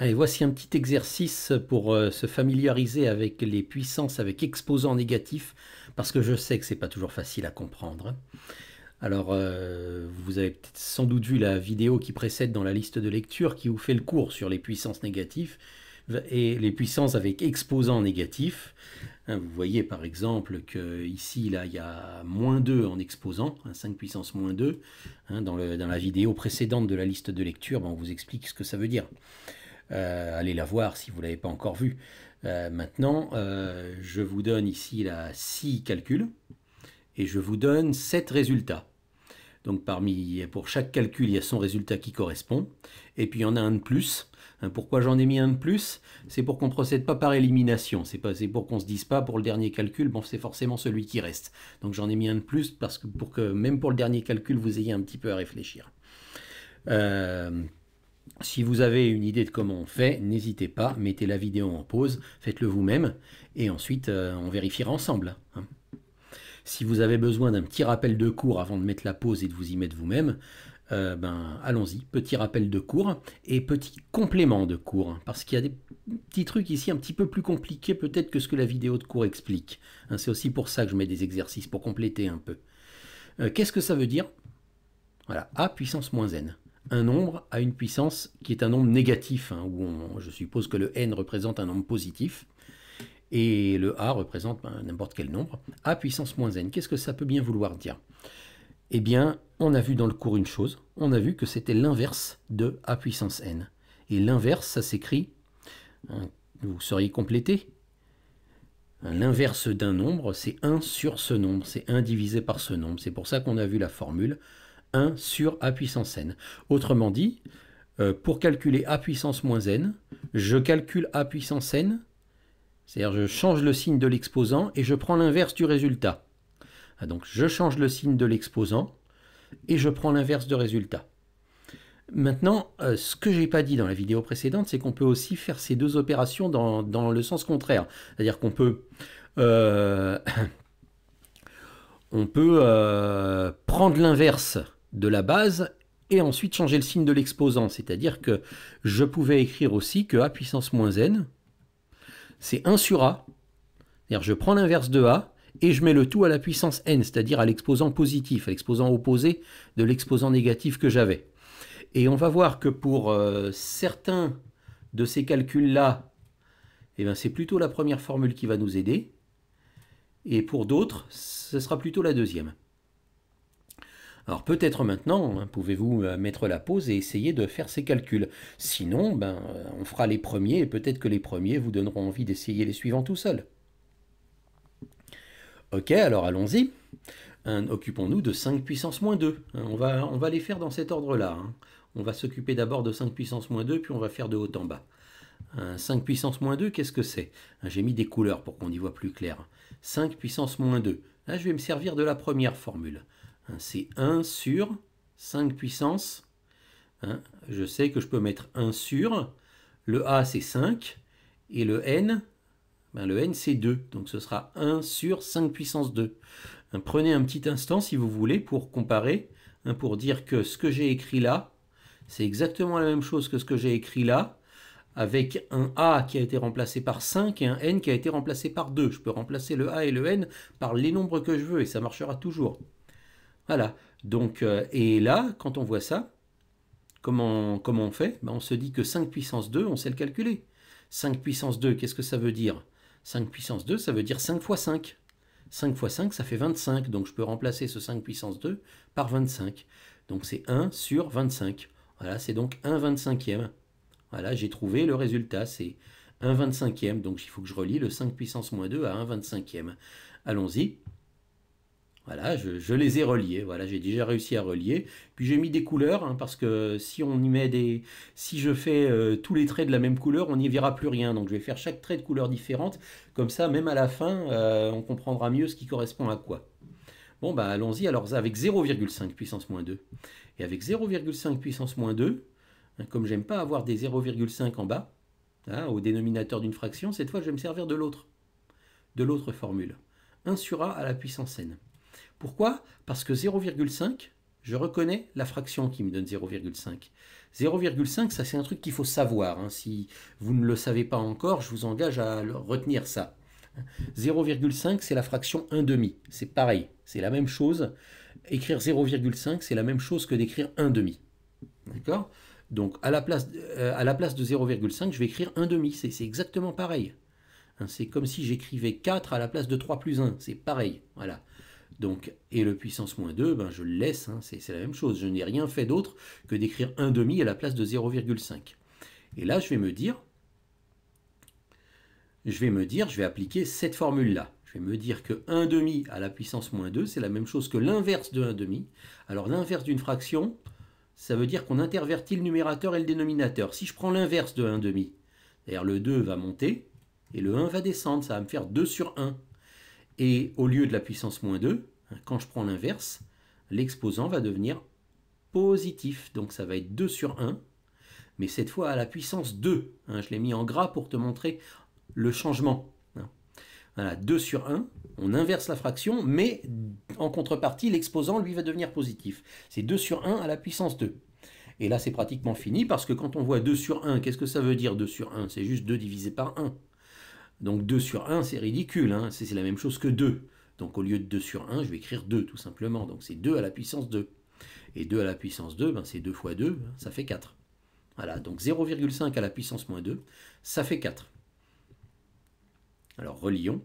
Allez, voici un petit exercice pour se familiariser avec les puissances avec exposants négatifs, parce que je sais que c'est pas toujours facile à comprendre. Alors, vous avez sans doute vu la vidéo qui précède dans la liste de lecture qui vous fait le cours sur les puissances négatives et les puissances avec exposants négatifs. Vous voyez par exemple que ici, là, il y a -2 en exposant, 5 puissance -2. Dans la vidéo précédente de la liste de lecture, on vous explique ce que ça veut dire. Allez la voir si vous ne l'avez pas encore vue. Maintenant, je vous donne ici là 6 calculs et je vous donne 7 résultats. Donc pour chaque calcul, il y a son résultat qui correspond. Et puis il y en a un de plus. Pourquoi j'en ai mis un de plus? C'est pour qu'on ne procède pas par élimination. C'est pour qu'on ne se dise pas pour le dernier calcul, bon, c'est forcément celui qui reste. Donc j'en ai mis un de plus parce que pour que même pour le dernier calcul, vous ayez un petit peu à réfléchir. Si vous avez une idée de comment on fait, n'hésitez pas, mettez la vidéo en pause, faites-le vous-même, et ensuite on vérifiera ensemble. Si vous avez besoin d'un petit rappel de cours avant de mettre la pause et de vous y mettre vous-même, allons-y, petit rappel de cours et petit complément de cours, parce qu'il y a des petits trucs ici un petit peu plus compliqués peut-être que ce que la vidéo de cours explique. C'est aussi pour ça que je mets des exercices, pour compléter un peu. Qu'est-ce que ça veut dire? Voilà, a puissance moins n. Un nombre a une puissance qui est un nombre négatif, où je suppose que le n représente un nombre positif, et le a représente n'importe quel nombre. A puissance moins n, qu'est-ce que ça peut bien vouloir dire? Eh bien, on a vu dans le cours une chose, on a vu que c'était l'inverse de a puissance n. Et l'inverse, ça s'écrit, vous sauriez compléter, l'inverse d'un nombre, c'est 1 sur ce nombre, c'est 1 divisé par ce nombre. C'est pour ça qu'on a vu la formule 1 sur a puissance n. Autrement dit, pour calculer a puissance moins n, je calcule a puissance n, c'est-à-dire je change le signe de l'exposant et je prends l'inverse du résultat. Donc je change le signe de l'exposant et je prends l'inverse de résultat. Maintenant, ce que je n'ai pas dit dans la vidéo précédente, c'est qu'on peut aussi faire ces deux opérations dans le sens contraire. C'est-à-dire qu'on peut... prendre l'inverse de la base et ensuite changer le signe de l'exposant. C'est-à-dire que je pouvais écrire aussi que a puissance moins n, c'est 1 sur a. C'est-à-dire je prends l'inverse de a et je mets le tout à la puissance n, c'est-à-dire à l'exposant positif, à l'exposant opposé de l'exposant négatif que j'avais. Et on va voir que pour certains de ces calculs-là, c'est plutôt la première formule qui va nous aider. Et pour d'autres, ce sera plutôt la deuxième. Alors peut-être maintenant, pouvez-vous mettre la pause et essayer de faire ces calculs. Sinon, on fera les premiers et peut-être que les premiers vous donneront envie d'essayer les suivants tout seul. Ok, alors allons-y. Occupons-nous de 5 puissance moins 2. On va les faire dans cet ordre-là. On va s'occuper d'abord de 5 puissance moins 2, puis on va faire de haut en bas. 5 puissance moins 2, qu'est-ce que c'est? J'ai mis des couleurs pour qu'on y voit plus clair. 5 puissance moins 2. Là, je vais me servir de la première formule. C'est 1 sur 5 puissance. Je sais que je peux mettre 1 sur. Le a, c'est 5. Et le n, c'est 2. Donc ce sera 1 sur 5 puissance 2. Prenez un petit instant, si vous voulez, pour comparer, pour dire que ce que j'ai écrit là, c'est exactement la même chose que ce que j'ai écrit là, avec un a qui a été remplacé par 5 et un n qui a été remplacé par 2. Je peux remplacer le a et le n par les nombres que je veux et ça marchera toujours. Voilà. Donc, et là, quand on voit ça, comment on fait? On se dit que 5 puissance 2, on sait le calculer. 5 puissance 2, qu'est-ce que ça veut dire? 5 puissance 2, ça veut dire 5 fois 5. 5 fois 5, ça fait 25. Donc je peux remplacer ce 5 puissance 2 par 25. Donc c'est 1 sur 25. Voilà, c'est donc 1 25e. Voilà, j'ai trouvé le résultat, c'est 1 25e. Donc il faut que je relie le 5 puissance moins 2 à 1 25e. Allons-y. Voilà, je les ai reliés. Voilà, j'ai déjà réussi à relier. Puis j'ai mis des couleurs, parce que si on y met si je fais tous les traits de la même couleur, on n'y verra plus rien. Donc je vais faire chaque trait de couleur différente. Comme ça, même à la fin, on comprendra mieux ce qui correspond à quoi. Bon, allons-y. Alors avec 0,5 puissance moins 2. Et avec 0,5 puissance moins 2, comme j'aime pas avoir des 0,5 en bas, au dénominateur d'une fraction, cette fois je vais me servir de l'autre formule. 1 sur a à la puissance n. Pourquoi? Parce que 0,5, je reconnais la fraction qui me donne 0,5. 0,5, ça c'est un truc qu'il faut savoir, hein. Si vous ne le savez pas encore, je vous engage à retenir ça. 0,5, c'est la fraction 1 demi. C'est pareil, c'est la même chose. Écrire 0,5, c'est la même chose que d'écrire 1 demi. D'accord? Donc à la place de 0,5, je vais écrire 1 demi. C'est exactement pareil. Hein, c'est comme si j'écrivais 4 à la place de 3 plus 1. C'est pareil. Voilà. Donc, et le puissance moins 2, ben, je le laisse. Hein, c'est la même chose. Je n'ai rien fait d'autre que d'écrire 1 demi à la place de 0,5. Et là, je vais me dire, je vais appliquer cette formule-là. Je vais me dire que 1 demi à la puissance moins 2, c'est la même chose que l'inverse de 1 demi. Alors l'inverse d'une fraction, ça veut dire qu'on intervertit le numérateur et le dénominateur. Si je prends l'inverse de 1 demi, c'est-à-dire le 2 va monter et le 1 va descendre, ça va me faire 2 sur 1. Et au lieu de la puissance moins 2, quand je prends l'inverse, l'exposant va devenir positif. Donc ça va être 2 sur 1, mais cette fois à la puissance 2. Je l'ai mis en gras pour te montrer le changement. Voilà, 2 sur 1, on inverse la fraction, mais en contrepartie, l'exposant, lui, va devenir positif. C'est 2 sur 1 à la puissance 2. Et là, c'est pratiquement fini, parce que quand on voit 2 sur 1, qu'est-ce que ça veut dire 2 sur 1? C'est juste 2 divisé par 1. Donc 2 sur 1, c'est ridicule, hein, c'est la même chose que 2. Donc au lieu de 2 sur 1, je vais écrire 2, tout simplement. Donc c'est 2 à la puissance 2. Et 2 à la puissance 2, ben, c'est 2 fois 2, ça fait 4. Voilà, donc 0,5 à la puissance moins 2, ça fait 4. Alors relions,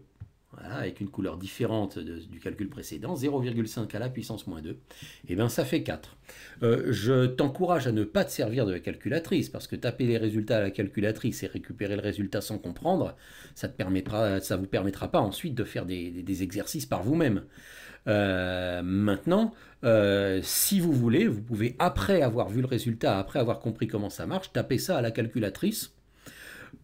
voilà, avec une couleur différente du calcul précédent, 0,5 à la puissance moins 2, et bien ça fait 4. Je t'encourage à ne pas te servir de la calculatrice, parce que taper les résultats à la calculatrice et récupérer le résultat sans comprendre, ça vous permettra pas ensuite de faire des exercices par vous-même. Maintenant, si vous voulez, vous pouvez, après avoir vu le résultat, après avoir compris comment ça marche, taper ça à la calculatrice,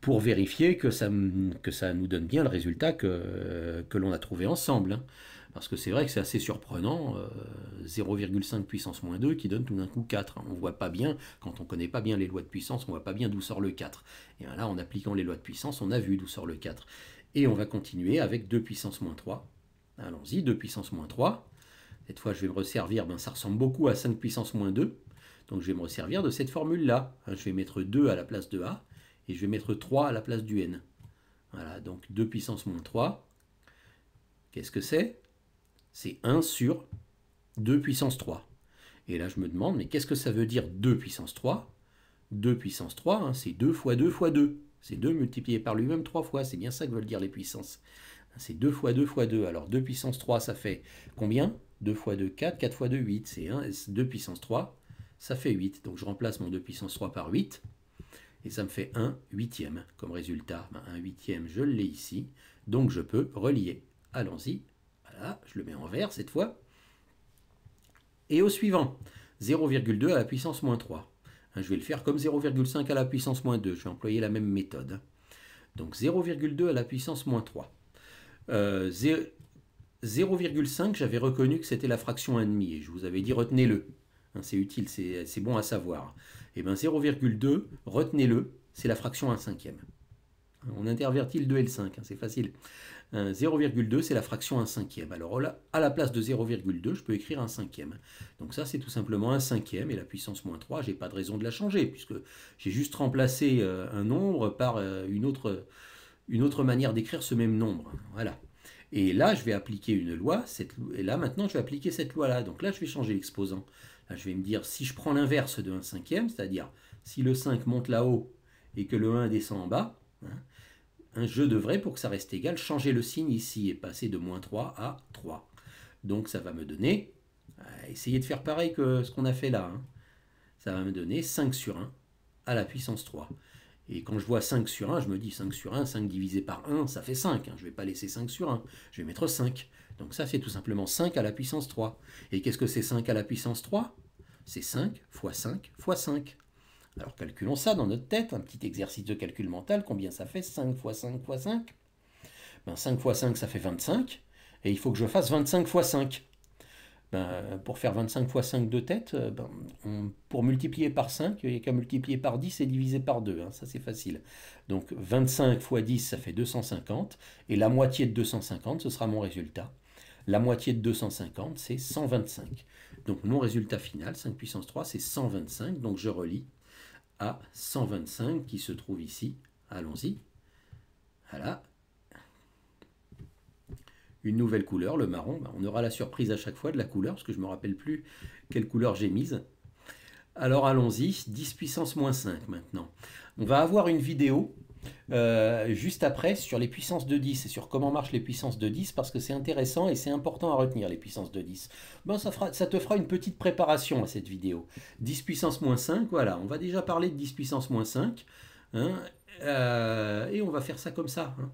pour vérifier que ça nous donne bien le résultat que l'on a trouvé ensemble. Hein. Parce que c'est vrai que c'est assez surprenant, 0,5 puissance moins 2 qui donne tout d'un coup 4. Hein. On voit pas bien, quand on ne connaît pas bien les lois de puissance, on voit pas bien d'où sort le 4. Et là, en appliquant les lois de puissance, on a vu d'où sort le 4. Et on va continuer avec 2 puissance moins 3. Allons-y, 2 puissance moins 3. Cette fois, je vais me resservir, ça ressemble beaucoup à 5 puissance moins 2. Donc je vais me resservir de cette formule-là. Je vais mettre 2 à la place de A. Et je vais mettre 3 à la place du n. Voilà, donc 2 puissance moins 3. Qu'est-ce que c'est? C'est 1 sur 2 puissance 3. Et là, je me demande, mais qu'est-ce que ça veut dire 2 puissance 3? 2 puissance 3, hein, c'est 2 fois 2 fois 2. C'est 2 multiplié par lui-même 3 fois. C'est bien ça que veulent dire les puissances. C'est 2 fois 2 fois 2. Alors 2 puissance 3, ça fait combien? 2 fois 2, 4. 4 fois 2, 8. C'est 2 puissance 3, ça fait 8. Donc je remplace mon 2 puissance 3 par 8. Et ça me fait 1 huitième comme résultat. 1 huitième, je l'ai ici. Donc je peux relier. Allons-y. Voilà, je le mets en vert cette fois. Et au suivant, 0,2 à la puissance moins 3. Je vais le faire comme 0,5 à la puissance moins 2. Je vais employer la même méthode. Donc 0,2 à la puissance moins 3. 0,5, j'avais reconnu que c'était la fraction 1,5. Et je vous avais dit, retenez-le. C'est utile, c'est bon à savoir. Et bien 0,2, retenez-le, c'est la fraction 1 cinquième. On intervertit le 2 et le 5, c'est facile. 0,2, c'est la fraction 1 cinquième. Alors là, à la place de 0,2, je peux écrire 1 cinquième. Donc ça, c'est tout simplement 1 cinquième, et la puissance moins 3, j'ai pas de raison de la changer, puisque j'ai juste remplacé un nombre par une autre manière d'écrire ce même nombre. Voilà. Et là, je vais appliquer une loi, et là, maintenant, je vais appliquer cette loi-là. Donc là, je vais changer l'exposant. Là, je vais me dire, si je prends l'inverse de 1 cinquième, c'est-à-dire si le 5 monte là-haut et que le 1 descend en bas, je devrais, pour que ça reste égal, changer le signe ici et passer de moins 3 à 3. Donc ça va me donner, essayez de faire pareil que ce qu'on a fait là, ça va me donner 5 sur 1 à la puissance 3. Et quand je vois 5 sur 1, je me dis 5 sur 1, 5 divisé par 1, ça fait 5. Je ne vais pas laisser 5 sur 1, je vais mettre 5. Donc ça, c'est tout simplement 5 à la puissance 3. Et qu'est-ce que c'est 5 à la puissance 3? C'est 5 fois 5 fois 5. Alors calculons ça dans notre tête, un petit exercice de calcul mental. Combien ça fait 5 fois 5 fois 5? 5 fois 5, ça fait 25. Et il faut que je fasse 25 fois 5. Pour faire 25 fois 5 de tête, pour multiplier par 5, il n'y a qu'à multiplier par 10 et diviser par 2. Ça, c'est facile. Donc 25 fois 10, ça fait 250. Et la moitié de 250, ce sera mon résultat. La moitié de 250, c'est 125. Donc mon résultat final, 5 puissance 3, c'est 125. Donc je relie à 125 qui se trouve ici. Allons-y. Voilà. Une nouvelle couleur, le marron. Ben, on aura la surprise à chaque fois de la couleur, parce que je ne me rappelle plus quelle couleur j'ai mise. Alors allons-y, 10 puissance moins 5 maintenant. On va avoir une vidéo juste après sur les puissances de 10 et sur comment marchent les puissances de 10 parce que c'est intéressant et c'est important à retenir les puissances de 10. Bon, ça te fera une petite préparation à cette vidéo. 10 puissance moins 5, voilà, on va déjà parler de 10 puissance moins 5 hein, et on va faire ça comme ça. Hein.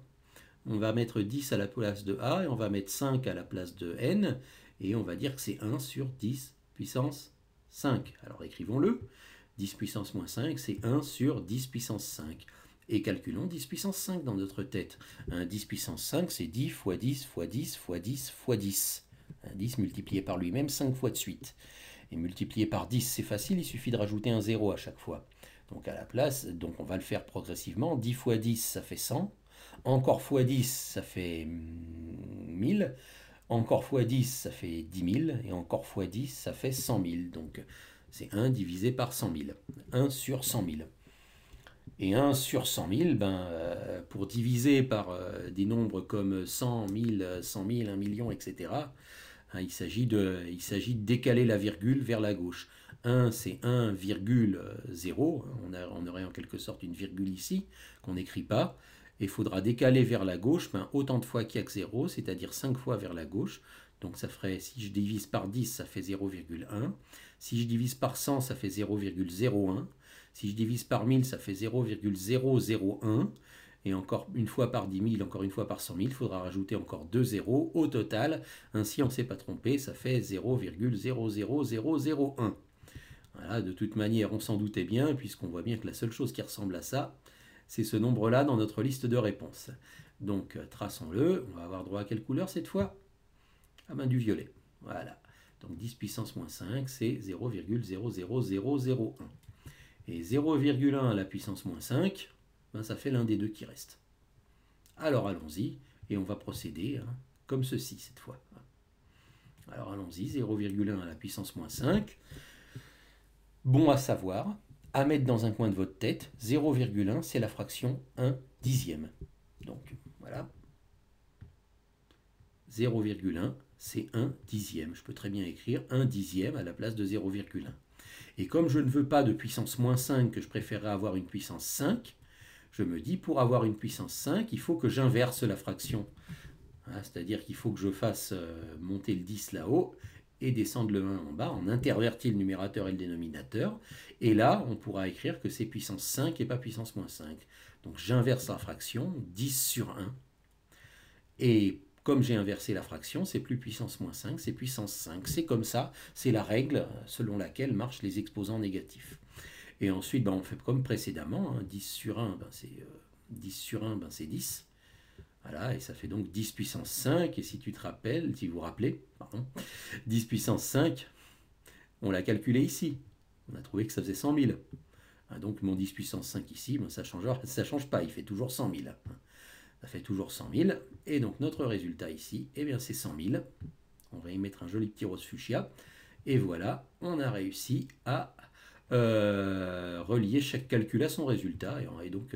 On va mettre 10 à la place de A et on va mettre 5 à la place de N et on va dire que c'est 1 sur 10 puissance 5. Alors écrivons-le. 10 puissance moins 5, c'est 1 sur 10 puissance 5. Et calculons 10 puissance 5 dans notre tête. 10 puissance 5, c'est 10 fois 10 fois 10 fois 10 fois 10. 10 multiplié par lui-même 5 fois de suite. Et multiplié par 10, c'est facile, il suffit de rajouter un 0 à chaque fois. Donc à la place, donc on va le faire progressivement. 10 fois 10, ça fait 100. Encore fois 10, ça fait 1000. Encore fois 10, ça fait 10 000. Et encore fois 10, ça fait 100 000. Donc c'est 1 divisé par 100 000. 1 sur 100 000. Et 1 sur 100 000, pour diviser par des nombres comme 100 000, 100 000, 1 million, etc., hein, il s'agit de décaler la virgule vers la gauche. 1, c'est 1,0. On aurait en quelque sorte une virgule ici, qu'on n'écrit pas. Et il faudra décaler vers la gauche autant de fois qu'il y a que 0, c'est-à-dire 5 fois vers la gauche. Donc ça ferait, si je divise par 10, ça fait 0,1. Si je divise par 100, ça fait 0,01. Si je divise par 1000, ça fait 0,001. Et encore une fois par 10 000, encore une fois par 100 000, il faudra rajouter encore 2 zéros au total. Ainsi, on ne s'est pas trompé, ça fait 0,00001. Voilà, de toute manière, on s'en doutait bien, puisqu'on voit bien que la seule chose qui ressemble à ça, c'est ce nombre-là dans notre liste de réponses. Donc, traçons-le. On va avoir droit à quelle couleur cette fois? Ah ben, du violet. Voilà. Donc, 10 puissance moins 5, c'est 0,00001. Et 0,1 à la puissance moins 5, ça fait l'un des deux qui reste. Alors allons-y, et on va procéder comme ceci cette fois. Alors allons-y, 0,1 à la puissance moins 5. Bon à savoir, à mettre dans un coin de votre tête, 0,1 c'est la fraction 1 dixième. Donc voilà, 0,1 c'est 1 dixième. Je peux très bien écrire 1 dixième à la place de 0,1. Et comme je ne veux pas de puissance moins 5, que je préférerais avoir une puissance 5, je me dis, pour avoir une puissance 5, il faut que j'inverse la fraction. C'est-à-dire qu'il faut que je fasse monter le 10 là-haut et descendre le 1 en bas. On intervertit le numérateur et le dénominateur. Et là, on pourra écrire que c'est puissance 5 et pas puissance moins 5. Donc j'inverse la fraction, 10 sur 1. Et comme j'ai inversé la fraction, c'est plus puissance moins 5, c'est puissance 5. C'est comme ça, c'est la règle selon laquelle marchent les exposants négatifs. Et ensuite, on fait comme précédemment, 10 sur 1, c'est 10 sur 1, c'est 10. Voilà, et ça fait donc 10 puissance 5, et si vous vous rappelez, 10 puissance 5, on l'a calculé ici. On a trouvé que ça faisait 100 000. Donc mon 10 puissance 5 ici, ça change pas, il fait toujours 100 000. Ça fait toujours 100 000. Et donc notre résultat ici, c'est 100 000. On va y mettre un joli petit rose fuchsia. Et voilà, on a réussi à relier chaque calcul à son résultat. Et donc